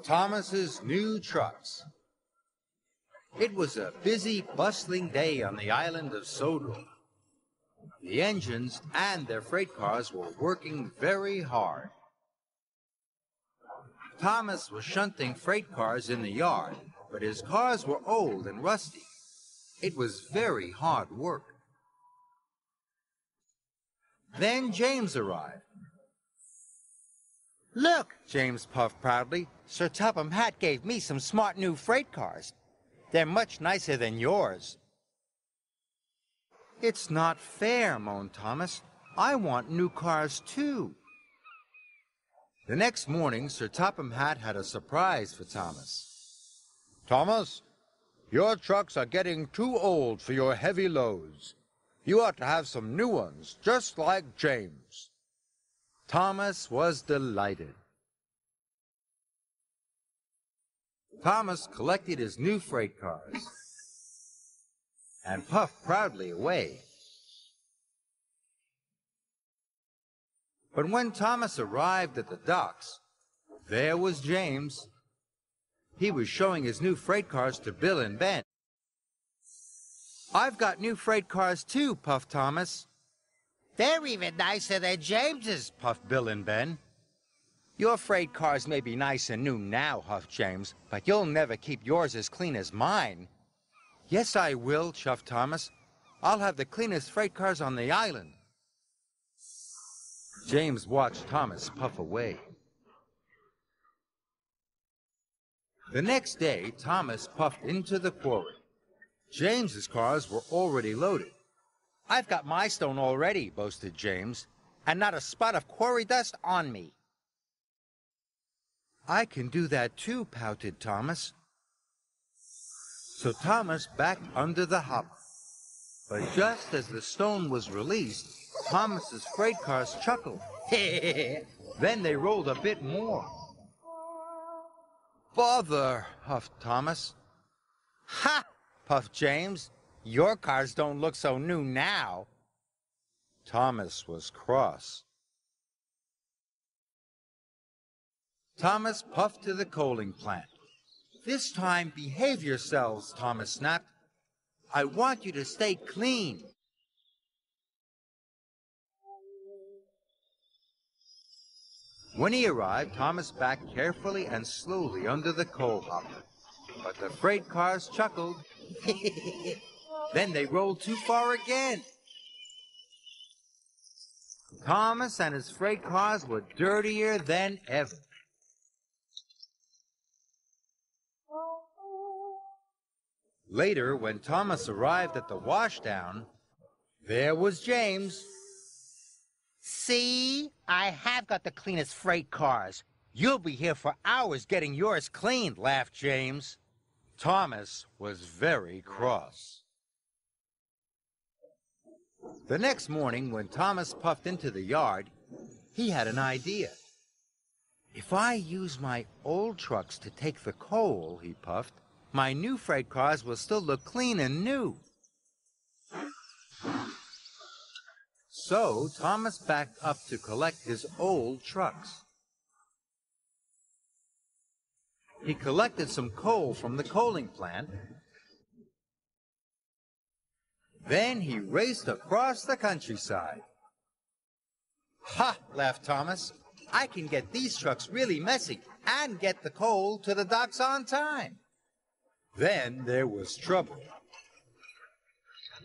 Thomas's new trucks. It was a busy, bustling day on the island of Sodor. The engines and their freight cars were working very hard. Thomas was shunting freight cars in the yard, but his cars were old and rusty. It was very hard work. Then James arrived. "Look," James puffed proudly, "Sir Topham Hatt gave me some smart new freight cars. They're much nicer than yours." "It's not fair," moaned Thomas. "I want new cars too." The next morning, Sir Topham Hatt had a surprise for Thomas. "Thomas, your trucks are getting too old for your heavy loads. You ought to have some new ones, just like James." Thomas was delighted. Thomas collected his new freight cars and puffed proudly away. But when Thomas arrived at the docks, there was James. He was showing his new freight cars to Bill and Ben. "I've got new freight cars too," puffed Thomas. "They're even nicer than James's," puffed Bill and Ben. "Your freight cars may be nice and new now," huffed James, "but you'll never keep yours as clean as mine." "Yes, I will," chuffed Thomas. "I'll have the cleanest freight cars on the island." James watched Thomas puff away. The next day, Thomas puffed into the quarry. James's cars were already loaded. "I've got my stone already," boasted James, "and not a spot of quarry dust on me." "I can do that too," pouted Thomas. So Thomas backed under the hopper. But just as the stone was released, Thomas's freight cars chuckled. Then they rolled a bit more. "Bother," huffed Thomas. "Ha!" puffed James. "Your cars don't look so new now." Thomas was cross. Thomas puffed to the coaling plant. "This time, behave yourselves," Thomas snapped. "I want you to stay clean." When he arrived, Thomas backed carefully and slowly under the coal hopper. But the freight cars chuckled. Then they rolled too far again. Thomas and his freight cars were dirtier than ever. Later, when Thomas arrived at the washdown, there was James. "See? I have got the cleanest freight cars. You'll be here for hours getting yours cleaned," laughed James. Thomas was very cross. The next morning, when Thomas puffed into the yard, he had an idea. "If I use my old trucks to take the coal," he puffed, "my new freight cars will still look clean and new." So Thomas backed up to collect his old trucks. He collected some coal from the coaling plant. Then he raced across the countryside. "Ha!" laughed Thomas. "I can get these trucks really messy and get the coal to the docks on time." Then there was trouble.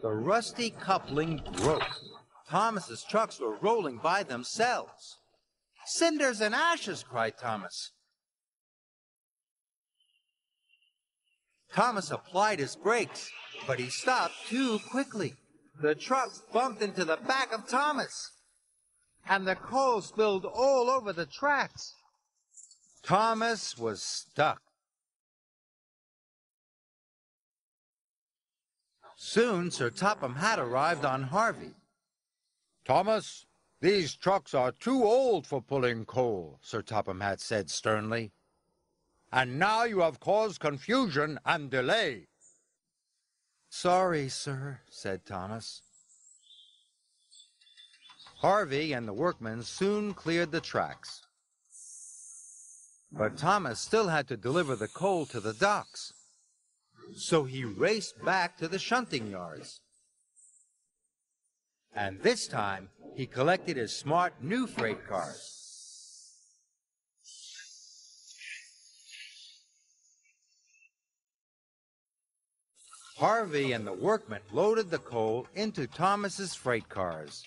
The rusty coupling broke. Thomas's trucks were rolling by themselves. "Cinders and ashes!" cried Thomas. Thomas applied his brakes, but he stopped too quickly. The trucks bumped into the back of Thomas, and the coal spilled all over the tracks. Thomas was stuck. Soon Sir Topham Hatt arrived on Harvey. "Thomas, these trucks are too old for pulling coal," Sir Topham Hatt said sternly. "And now you have caused confusion and delay." "Sorry, sir," said Thomas. Harvey and the workmen soon cleared the tracks. But Thomas still had to deliver the coal to the docks. So he raced back to the shunting yards. And this time, he collected his smart new freight cars. Harvey and the workmen loaded the coal into Thomas's freight cars.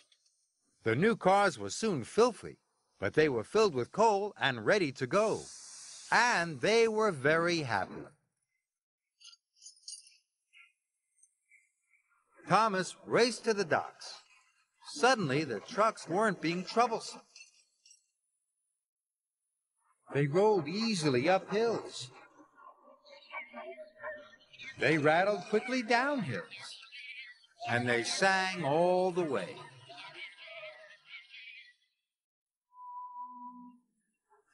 The new cars were soon filthy, but they were filled with coal and ready to go. And they were very happy. Thomas raced to the docks. Suddenly, the trucks weren't being troublesome. They rolled easily up hills. They rattled quickly down hills. And they sang all the way.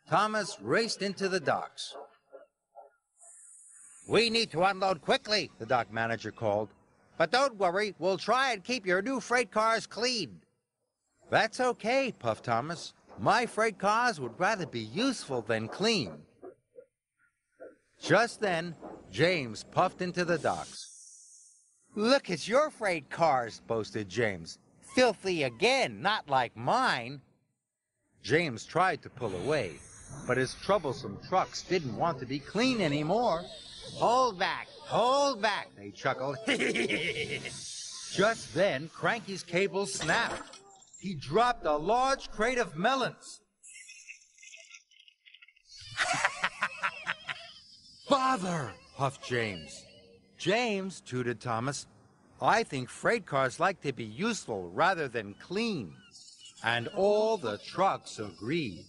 Thomas raced into the docks. We need to unload quickly, the dock manager called. But don't worry, we'll try and keep your new freight cars clean. That's okay, puffed Thomas. My freight cars would rather be useful than clean. Just then, James puffed into the docks. Look at your freight cars, boasted James. Filthy again, not like mine. James tried to pull away, but his troublesome trucks didn't want to be clean anymore. Hold back, they chuckled. Just then, Cranky's cable snapped. He dropped a large crate of melons. Bother, puffed James. James, tooted Thomas, I think freight cars like to be useful rather than clean. And all the trucks agreed.